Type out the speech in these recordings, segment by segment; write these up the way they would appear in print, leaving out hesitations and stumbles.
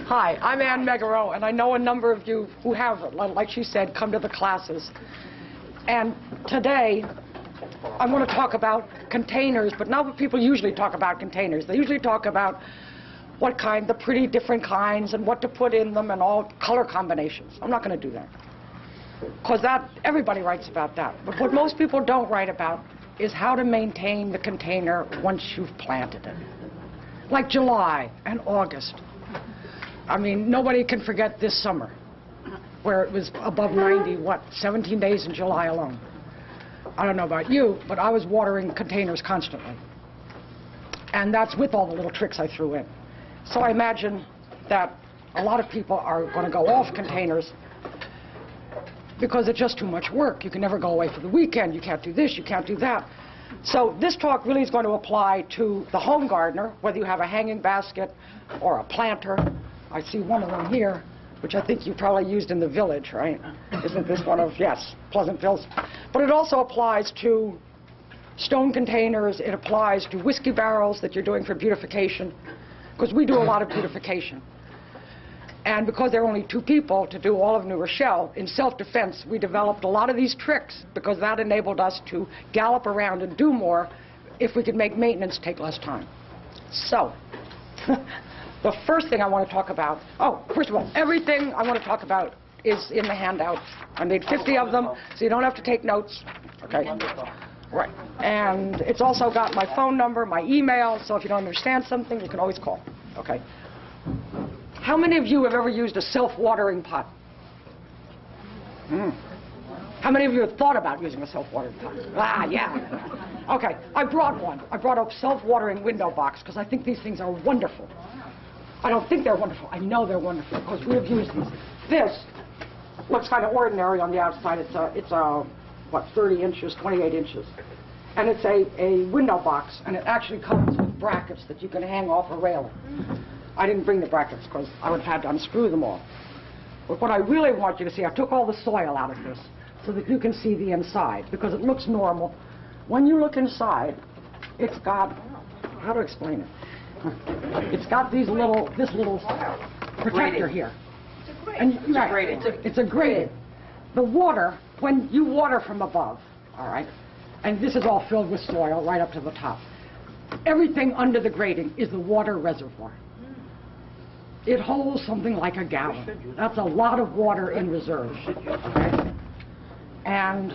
Hi, I'm Megaro, and I know a number of you who have, like she said, come to the classes. And today, I'm going to talk about containers, but not what people usually talk about containers. They usually talk about what kind, the pretty different kinds, and what to put in them, and all color combinations. I'm not going to do that, because everybody writes about that. But what most people don't write about is how to maintain the container once you've planted it. Like July and August. I mean, nobody can forget this summer, where it was above 90, 17 days in July alone. I don't know about you, but I was watering containers constantly. And that's with all the little tricks I threw in. So I imagine that a lot of people are going to go off containers because it's just too much work. You can never go away for the weekend. You can't do this, you can't do that. So this talk really is going to apply to the home gardener, whether you have a hanging basket or a planter. I see one of them here, which I think you probably used in the village, right? Isn't this one of, yes, Pleasantville's? But it also applies to stone containers. It applies to whiskey barrels that you're doing for beautification, because we do a lot of beautification. And because there are only 2 people to do all of New Rochelle, in self-defense, we developed a lot of these tricks because that enabled us to gallop around and do more if we could make maintenance take less time. So, the first thing I want to talk about, first of all, everything I want to talk about is in the handout. I made 50 of them, so you don't have to take notes. Okay? Right. And it's also got my phone number, my email, so if you don't understand something, you can always call. Okay? How many of you have ever used a self-watering pot? How many of you have thought about using a self-watering pot? Ah, yeah. Okay, I brought one. I brought a self-watering window box because I think these things are wonderful. I don't think they're wonderful. I know they're wonderful because we have used these. This looks kind of ordinary on the outside. It's a what, 30 inches, 28 inches. And it's a window box, and it actually comes with brackets that you can hang off a railing. I didn't bring the brackets because I would have had to unscrew them all. But what I really want you to see, I took all the soil out of this so that you can see the inside, because it looks normal. When you look inside, it's got, how to explain it? It's got this little protector here. It's a grating. The water, when you water from above, all right, and this is all filled with soil right up to the top, everything under the grating is the water reservoir. It holds something like a gallon. That's a lot of water in reserve. Okay? And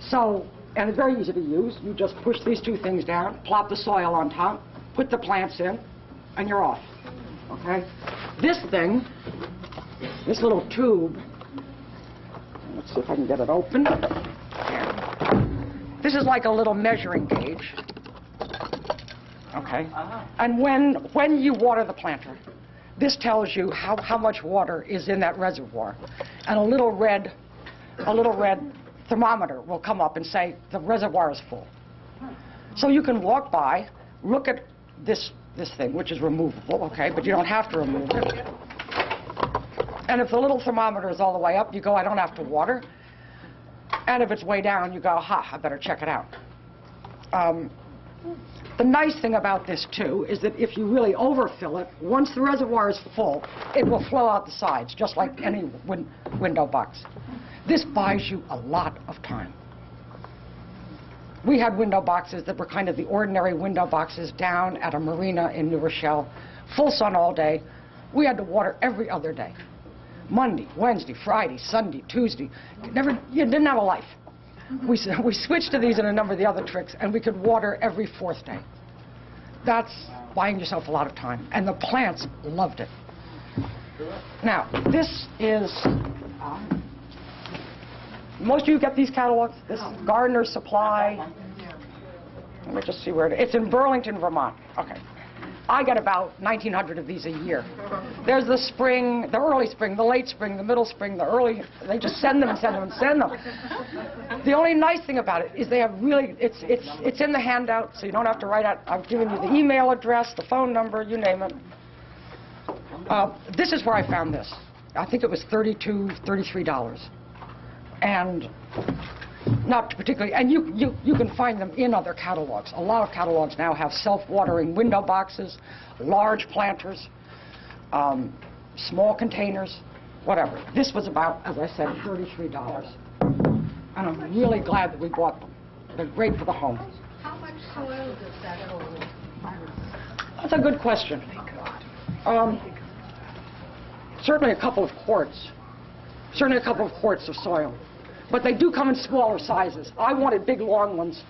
so, and it's very easy to use. You just push these 2 things down, plop the soil on top, put the plants in, and you're off. Okay? This thing, this little tube, let's see if I can get it open. This is like a little measuring gauge. Okay? And when you water the planter, this tells you how much water is in that reservoir. And a little red thermometer will come up and say the reservoir is full. So you can walk by, look at this thing, which is removable, okay, but you don't have to remove it. And if the little thermometer is all the way up, you go, I don't have to water. And if it's way down, you go, I better check it out. The nice thing about this, too, is that if you really overfill it, once the reservoir is full, it will flow out the sides, just like any window box. This buys you a lot of time. We had window boxes that were kind of the ordinary window boxes down at a marina in New Rochelle, full sun all day. We had to water every other day. Monday, Wednesday, Friday, Sunday, Tuesday. You didn't have a life. We switched to these and a number of the other tricks, and we could water every 4th day. That's buying yourself a lot of time, and the plants loved it. Now, this is, most of you get these catalogs, this Gardener's Supply. Let me just see where it is. It's in Burlington, Vermont. Okay. I get about 1,900 of these a year. There's the spring, the early spring, the late spring, the middle spring, the early, they just send them and send them and send them. The only nice thing about it is they have really, it's in the handout, so you don't have to write out. I've given you the email address, the phone number, you name it. This is where I found this. I think it was $32, $33. And not particularly, and you can find them in other catalogs. A lot of catalogs now have self-watering window boxes, large planters. small containers, whatever. This was about, as I said, $33. And I'm really glad that we bought them. They're great for the home. How much soil does that hold? That's a good question. Certainly a couple of quarts. Certainly a couple of quarts of soil. But they do come in smaller sizes. I wanted big, long ones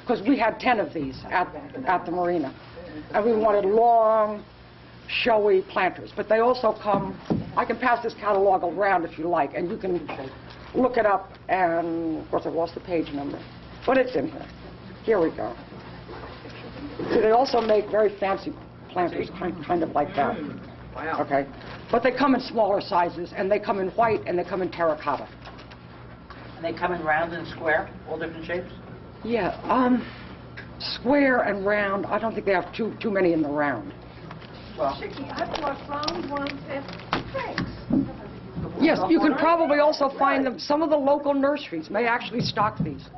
because we had 10 of these at the marina. And we wanted long, showy planters. But they also come, I can pass this catalog around if you like, and you can look it up, and of course I lost the page number, but it's in here. Here we go. See, they also make very fancy planters, kind of like that. Wow. Okay, but they come in smaller sizes, and they come in white, and they come in terracotta. And they come in round and square, all different shapes? Yeah, square and round. I don't think they have too many in the round. Well, I bought round ones at Frank's. Yes, you can probably also find them. Some of the local nurseries may actually stock these.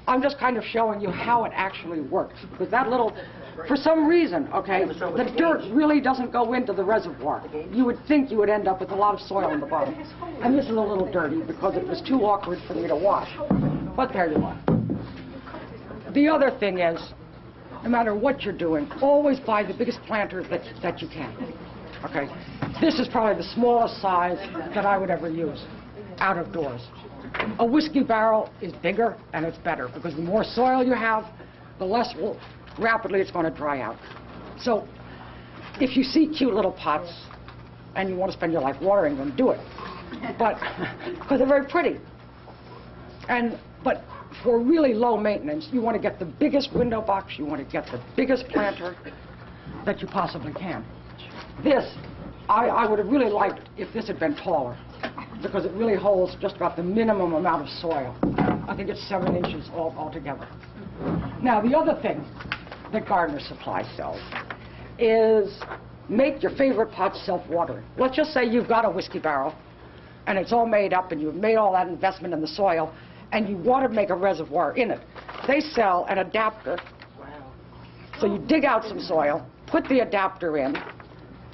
I'm just kind of showing you how it actually works. Because that little, for some reason, okay, the dirt really doesn't go into the reservoir. You would think you would end up with a lot of soil in the bottom. And this is a little dirty because it was too awkward for me to wash. But there you are. The other thing is, no matter what you're doing, always buy the biggest planter that you can. Okay? This is probably the smallest size that I would ever use out of doors. A whiskey barrel is bigger and it's better because the more soil you have, the less rapidly it's going to dry out. So if you see cute little pots and you want to spend your life watering them, do it. But because they're very pretty. But for really low maintenance, you want to get the biggest window box, you want to get the biggest planter that you possibly can. This, I would have really liked if this had been taller, because it really holds just about the minimum amount of soil. I think it's 7 inches altogether. Now, the other thing that Gardener Supply sells is make your favorite pots self-watering. Let's just say you've got a whiskey barrel, and it's all made up, and you've made all that investment in the soil, and you want to make a reservoir in it. They sell an adapter. wow. So you dig out some soil, put the adapter in,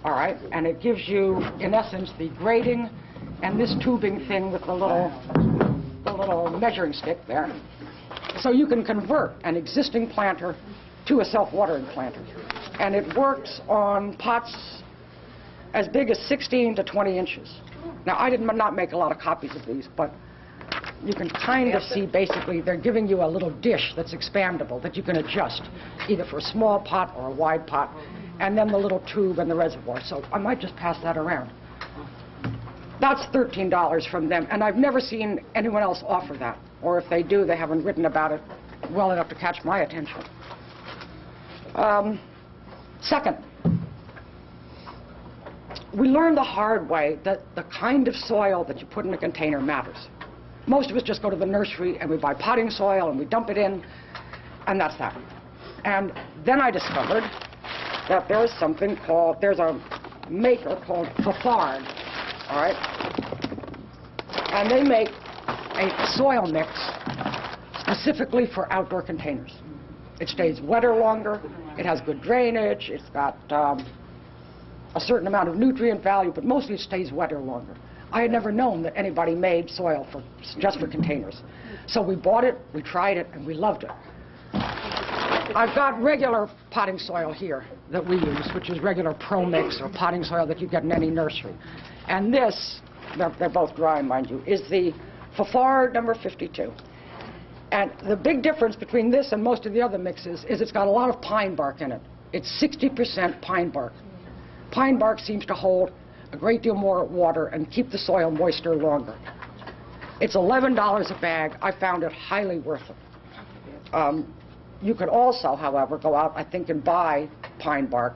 all right, and it gives you, in essence, the grating and this tubing thing with the little measuring stick there. So you can convert an existing planter to a self-watering planter. And it works on pots as big as 16 to 20 inches. Now, I did not make a lot of copies of these, but you can kind of see basically they're giving you a little dish that's expandable that you can adjust either for a small pot or a wide pot, and then the little tube and the reservoir. So I might just pass that around. That's $13 from them, and I've never seen anyone else offer that. Or if they do, they haven't written about it well enough to catch my attention. Second, we learned the hard way that the kind of soil that you put in a container matters. Most of us just go to the nursery and we buy potting soil and we dump it in, and that's that. And then I discovered that there's something called, there's a maker called Fafard, all right? And they make a soil mix specifically for outdoor containers. It stays wetter longer, it has good drainage, it's got a certain amount of nutrient value, but mostly it stays wetter longer. I had never known that anybody made soil just for containers. So we bought it, we tried it, and we loved it. I've got regular potting soil here that we use, which is regular Pro Mix or potting soil that you get in any nursery. And this, they're both dry, mind you, is the Fafard number 52. And the big difference between this and most of the other mixes is it's got a lot of pine bark in it. It's 60% pine bark. Pine bark seems to hold a great deal more water and keep the soil moister longer. It's $11 a bag. I found it highly worth it. You could also, however, go out, I think, and buy pine bark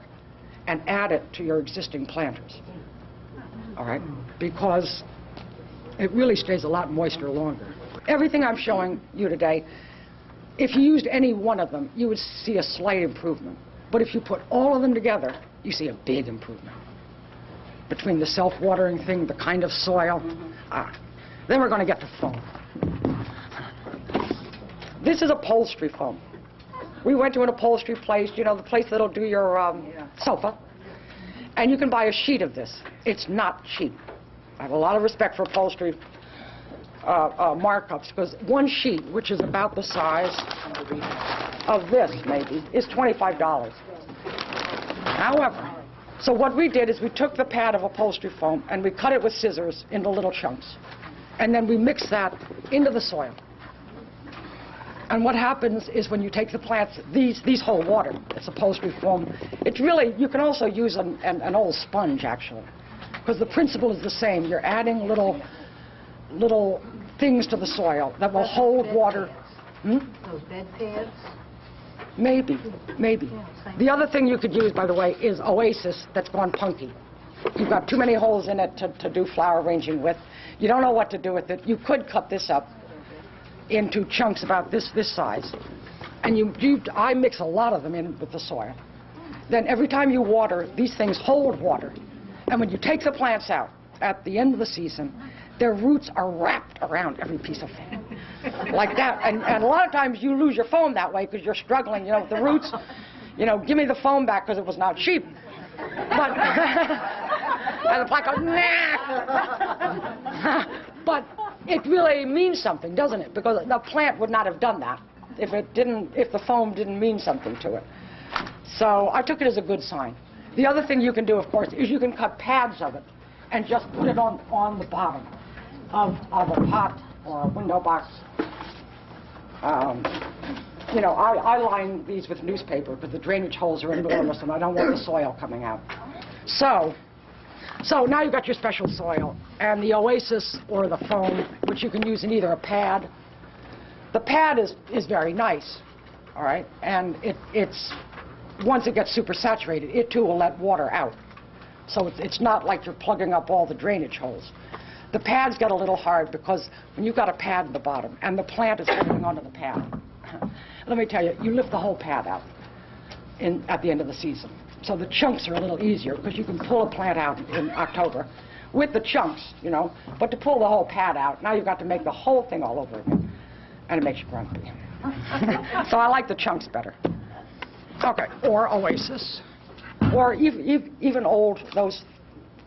and add it to your existing planters. All right? Because it really stays a lot moister longer. Everything I'm showing you today, if you used any one of them, you would see a slight improvement. But if you put all of them together, you see a big improvement. Between the self-watering thing, the kind of soil. Then we're going to get to foam. This is upholstery foam. We went to an upholstery place, you know, the place that'll do your sofa. And you can buy a sheet of this. It's not cheap. I have a lot of respect for upholstery markups, because one sheet, which is about the size of this, maybe, is $25. However, so what we did is we took the pad of upholstery foam and we cut it with scissors into little chunks. And then we mix that into the soil. And what happens is when you take the plants, these hold water. It's upholstery foam. It's really, you can also use an old sponge, actually, because the principle is the same. You're adding little things to the soil that will hold water. Those bed pads? Maybe. The other thing you could use, by the way, is Oasis that's gone punky. You've got too many holes in it to do flower arranging with. You don't know what to do with it. You could cut this up into chunks about this size. And I mix a lot of them in with the soil. Then every time you water, these things hold water. And when you take the plants out at the end of the season, their roots are wrapped around every piece of foam. Like that. And a lot of times you lose your foam that way because you're struggling, with the roots. Give me the foam back because it was not cheap. But, and the plant goes, nah. But it really means something, doesn't it? Because the plant would not have done that if the foam didn't mean something to it. So I took it as a good sign. The other thing you can do, of course, is you can cut pads of it and just put it on the bottom of a pot or a window box. I line these with newspaper, but the drainage holes are enormous and I don't want the soil coming out. So now you've got your special soil and the Oasis or the foam, which you can use in either a pad. The pad is very nice, all right, and it's once it gets super saturated, it too will let water out. So it's not like you're plugging up all the drainage holes. The pads get a little hard because when you've got a pad in the bottom and the plant is holding onto the pad, let me tell you, you lift the whole pad out at the end of the season. So the chunks are a little easier because you can pull a plant out in October with the chunks, but to pull the whole pad out, now you've got to make the whole thing all over again, and it makes you grumpy. So I like the chunks better. Okay, or Oasis, or even those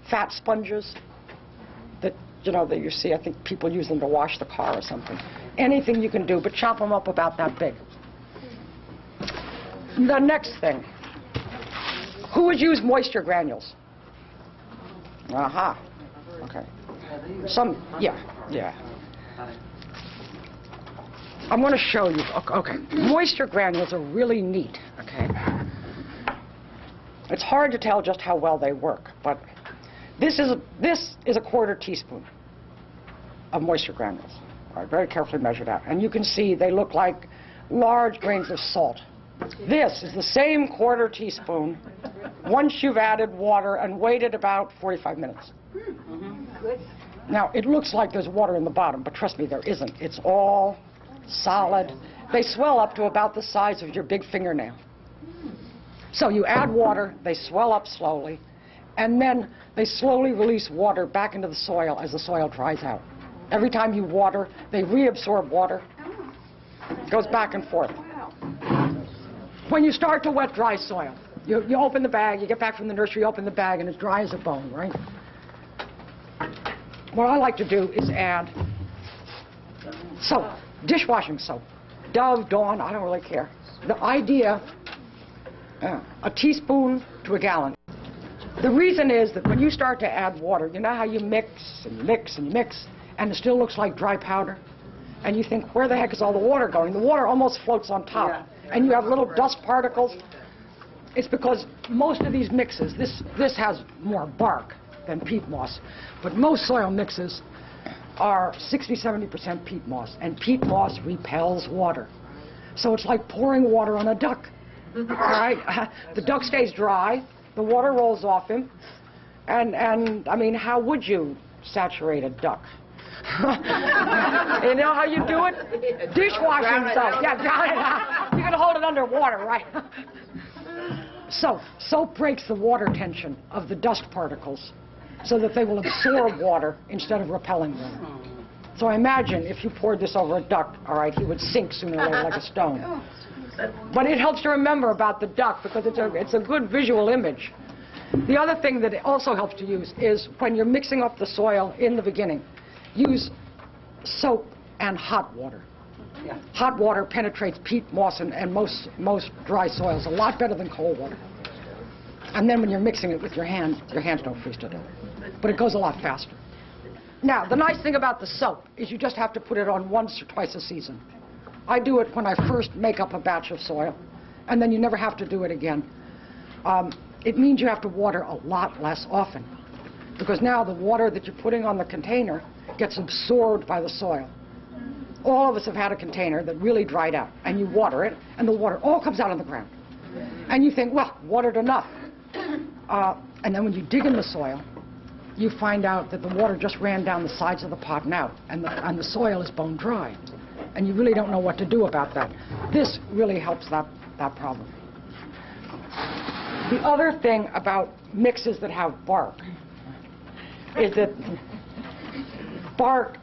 fat sponges that you see. I think people use them to wash the car or something. Anything you can do, but chop them up about that big. The next thing, who would use moisture granules? Aha, okay. Yeah. I'm going to show you. Okay, moisture granules are really neat. Okay, it's hard to tell just how well they work, but this is a quarter teaspoon of moisture granules. All right, very carefully measured out, and you can see they look like large grains of salt. This is the same quarter teaspoon once you've added water and waited about 45 minutes. Good. Now, it looks like there's water in the bottom, but trust me, there isn't. It's all solid. They swell up to about the size of your big fingernail. So you add water, they swell up slowly, and then they slowly release water back into the soil as the soil dries out. Every time you water, they reabsorb water. It goes back and forth. When you start to wet dry soil, you open the bag, you get back from the nursery, you open the bag, and it's dry as a bone, right? What I like to do is add soap, dishwashing soap, Dove, Dawn, I don't really care. The idea, a teaspoon to a gallon. The reason is that when you start to add water, you know how you mix and mix and mix, and it still looks like dry powder? And you think, where the heck is all the water going? The water almost floats on top, and you have little dust particles. It's because most of these mixes, this has more bark than peat moss, but most soil mixes are 60–70% peat moss, and peat moss repels water. So it's like pouring water on a duck. All right? The duck stays dry, the water rolls off him, and I mean, how would you saturate a duck? You know how you do it? Dishwashing soap. Yeah, drown it out. You're going to hold it under water, right? Soap breaks the water tension of the dust particles so that they will absorb water instead of repelling water. So imagine if you poured this over a duck, all right, he would sink sooner or later like a stone. But it helps to remember about the duck because it's a good visual image. The other thing that it also helps to use is when you're mixing up the soil in the beginning, use soap and hot water. Yeah. Hot water penetrates peat, moss, and most dry soils a lot better than cold water. And then when you're mixing it with your hands don't freeze to death. But it goes a lot faster. Now, the nice thing about the soap is you just have to put it on once or twice a season. I do it when I first make up a batch of soil, and then you never have to do it again. It means you have to water a lot less often, because now the water that you're putting on the container gets absorbed by the soil. All of us have had a container that really dried out, and you water it, and the water all comes out on the ground. And you think, well, watered enough. And then when you dig in the soil, you find out that the water just ran down the sides of the pot and out, and the soil is bone dry. And you really don't know what to do about that. This really helps that problem. The other thing about mixes that have bark is that bark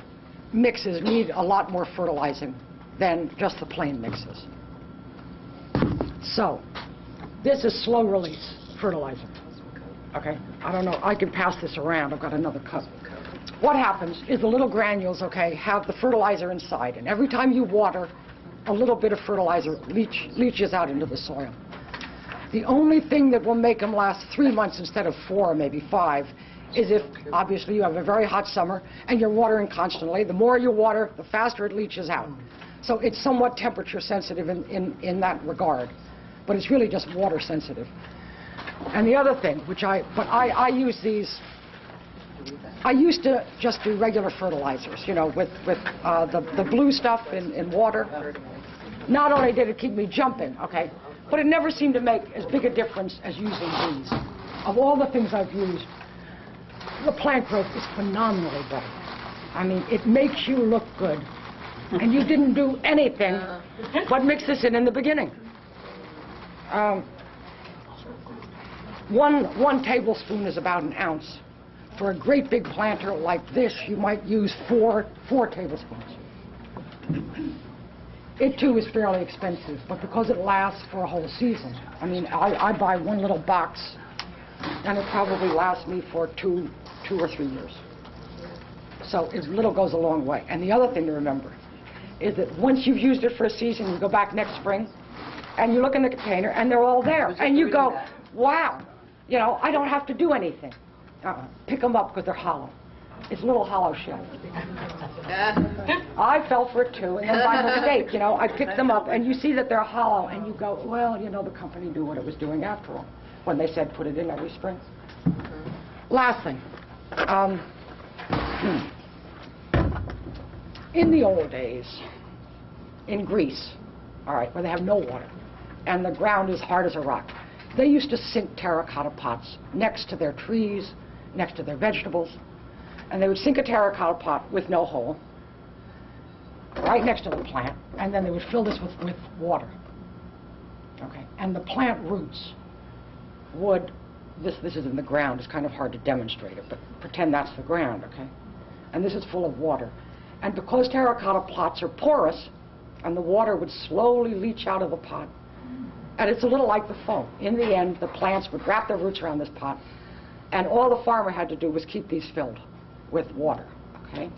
mixes need a lot more fertilizing than just the plain mixes. So, this is slow release fertilizer. Okay, I don't know, I can pass this around, I've got another cup. What happens is the little granules, okay, have the fertilizer inside, and every time you water, a little bit of fertilizer leaches out into the soil. The only thing that will make them last 3 months instead of 4 or maybe 5 is if, obviously, you have a very hot summer and you're watering constantly. The more you water, the faster it leaches out. So it's somewhat temperature sensitive in that regard, but it's really just water sensitive. And the other thing, I use these, I used to just do regular fertilizers, you know, with the blue stuff in water. Not only did it keep me jumping, okay, but it never seemed to make as big a difference as using these. Of all the things I've used, the plant growth is phenomenally better. I mean, it makes you look good. And you didn't do anything but mix this in the beginning. One tablespoon is about an ounce. For a great big planter like this, you might use four tablespoons. It too is fairly expensive, but because it lasts for a whole season. I mean, I buy one little box, and it probably lasts me for two or 3 years. So it little goes a long way. And the other thing to remember is that once you've used it for a season, you go back next spring, and you look in the container, and they're all there. And you go, wow, you know, I don't have to do anything. Pick them up because they're hollow. It's little hollow shells. I fell for it too, and then by mistake, you know, I picked them up, and you see that they're hollow, and you go, well, you know, the company knew what it was doing after all, when they said put it in every spring. Last thing. In the old days, in Greece, all right, where they have no water, and the ground is hard as a rock, they used to sink terracotta pots next to their trees, next to their vegetables, and they would sink a terracotta pot with no hole, right next to the plant, and then they would fill this with water. Okay, and the plant roots would, this is in the ground, it's kind of hard to demonstrate it, but pretend that's the ground, okay? And this is full of water. And because terracotta pots are porous, and the water would slowly leach out of the pot, and it's a little like the foam. In the end, the plants would wrap their roots around this pot, and all the farmer had to do was keep these filled with water, okay?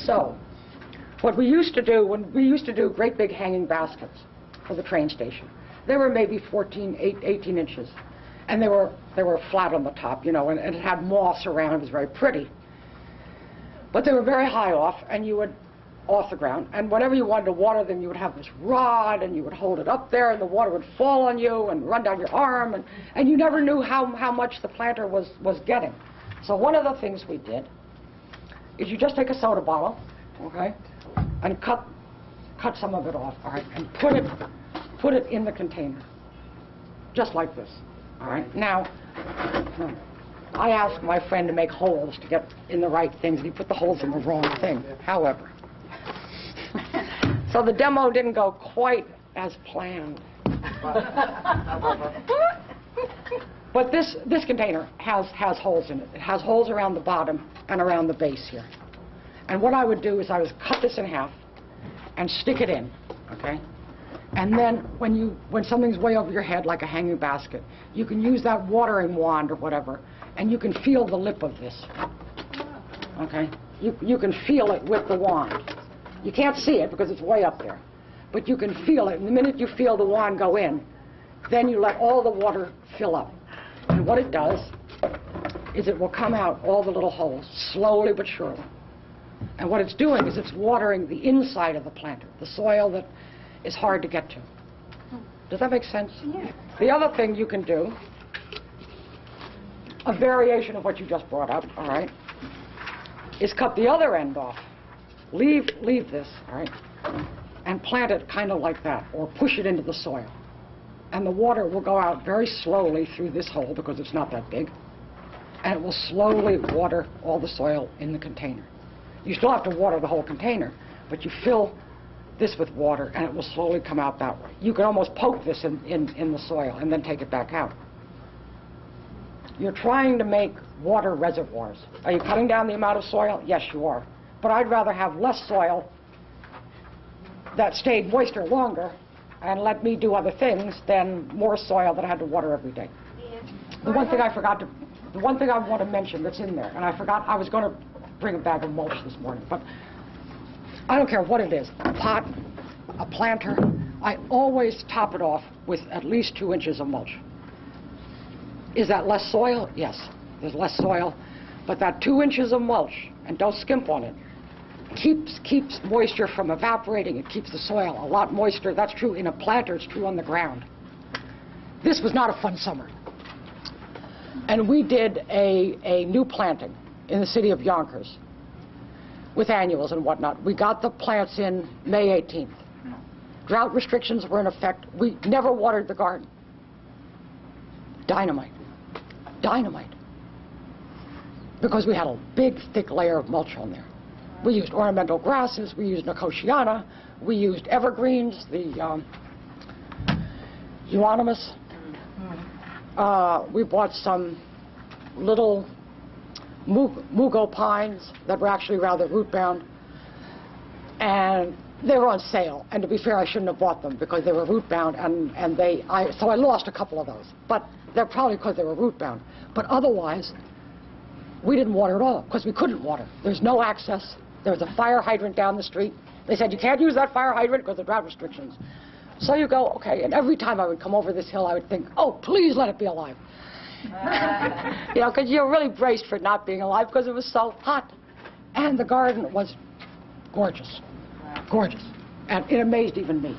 So, what we used to do, when we used to do great big hanging baskets for the train station, they were maybe 18 inches, and they were flat on the top, you know, and it had moss around, it was very pretty. But they were very high off, and you would, off the ground, and whenever you wanted to water them, you would have this rod, and you would hold it up there, and the water would fall on you and run down your arm, and you never knew how much the planter was getting. So one of the things we did is you just take a soda bottle, okay, and cut some of it off, all right, and put it in the container, just like this, all right. Now, I asked my friend to make holes to get in the right things, and he put the holes in the wrong thing, however. So the demo didn't go quite as planned. But this container has holes in it. It has holes around the bottom and around the base here. And what I would do is I would cut this in half and stick it in, okay? And then when something's way over your head, like a hanging basket, you can use that watering wand or whatever, and you can feel the lip of this. Okay? You can feel it with the wand. You can't see it because it's way up there. But you can feel it. And the minute you feel the wand go in, then you let all the water fill up. And what it does is it will come out all the little holes, slowly but surely. And what it's doing is it's watering the inside of the planter, the soil that is hard to get to. Does that make sense? Yeah. The other thing you can do, a variation of what you just brought up, all right, is cut the other end off. Leave this, all right, and plant it kind of like that, or push it into the soil. And the water will go out very slowly through this hole because it's not that big, and it will slowly water all the soil in the container. You still have to water the whole container, but you fill this with water, and it will slowly come out that way. You can almost poke this in the soil and then take it back out. You're trying to make water reservoirs. Are you cutting down the amount of soil? Yes, you are. But I'd rather have less soil that stayed moister longer and let me do other things than more soil that I had to water every day. The one thing I want to mention that's in there, and I forgot, I was going to bring a bag of mulch this morning, but I don't care what it is, a pot, a planter, I always top it off with at least 2 inches of mulch. Is that less soil? Yes, there's less soil, but that 2 inches of mulch, and don't skimp on it, keeps moisture from evaporating. It keeps the soil a lot moister. That's true in a planter, it's true on the ground. This was not a fun summer. And we did a new planting in the city of Yonkers with annuals and whatnot. We got the plants in May 18th. Drought restrictions were in effect. We never watered the garden. Dynamite. Dynamite. Because we had a big, thick layer of mulch on there. We used ornamental grasses, we used nicotiana, we used evergreens, the euonymus. We bought some little mugo pines that were actually rather root-bound, and they were on sale. And to be fair, I shouldn't have bought them because they were root-bound, so I lost a couple of those. But they're probably because they were root-bound. But otherwise, we didn't water at all because we couldn't water. There's no access. There was a fire hydrant down the street. They said, you can't use that fire hydrant because of drought restrictions. So you go, okay, and every time I would come over this hill, I would think, oh, please let it be alive. You know, because you're really braced for it not being alive because it was so hot. And the garden was gorgeous, gorgeous. And it amazed even me.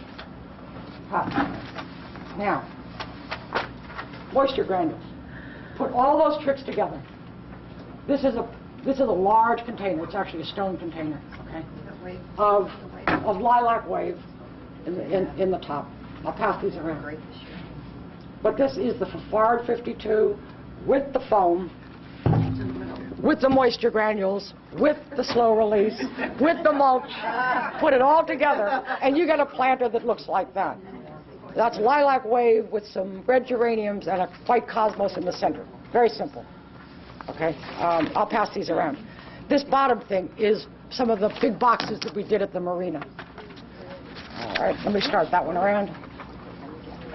Now, moisture granules. Put all those tricks together. This is a large container. It's actually a stone container, okay, of lilac wave in the top. I'll pass these around. But this is the Fafard 52 with the foam, with the moisture granules, with the slow release, with the mulch. Put it all together, and you get a planter that looks like that. That's lilac wave with some red geraniums and a white cosmos in the center. Very simple. Okay, I'll pass these around. This bottom thing is some of the big boxes that we did at the marina. All right, let me start that one around.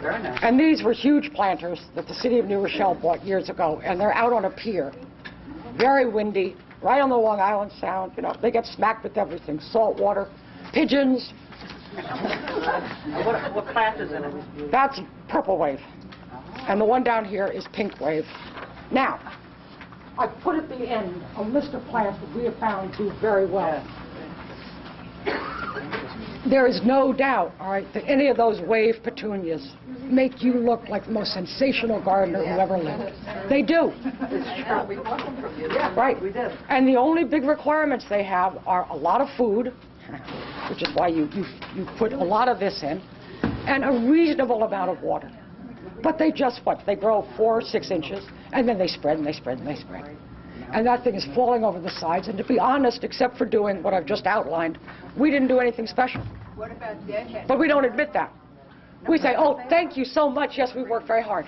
Very nice. And these were huge planters that the city of New Rochelle bought years ago, and they're out on a pier. Very windy, right on the Long Island Sound. You know, they get smacked with everything. Salt water, pigeons. What class is in it? That's purple wave. And the one down here is pink wave. Now, I put at the end a list of plants that we have found do very well. There is no doubt, all right, that any of those wave petunias make you look like the most sensational gardener who ever lived. They do. We bought them from you. Yeah, Right. we did. And the only big requirements they have are a lot of food, which is why you put a lot of this in, and a reasonable amount of water. But they just, they grow 4 or 6 inches, and then they spread and they spread and they spread. And that thing is falling over the sides. And to be honest, except for doing what I've just outlined, we didn't do anything special. What about deadhead? But we don't admit that. We say, oh, thank you so much. Yes, we worked very hard.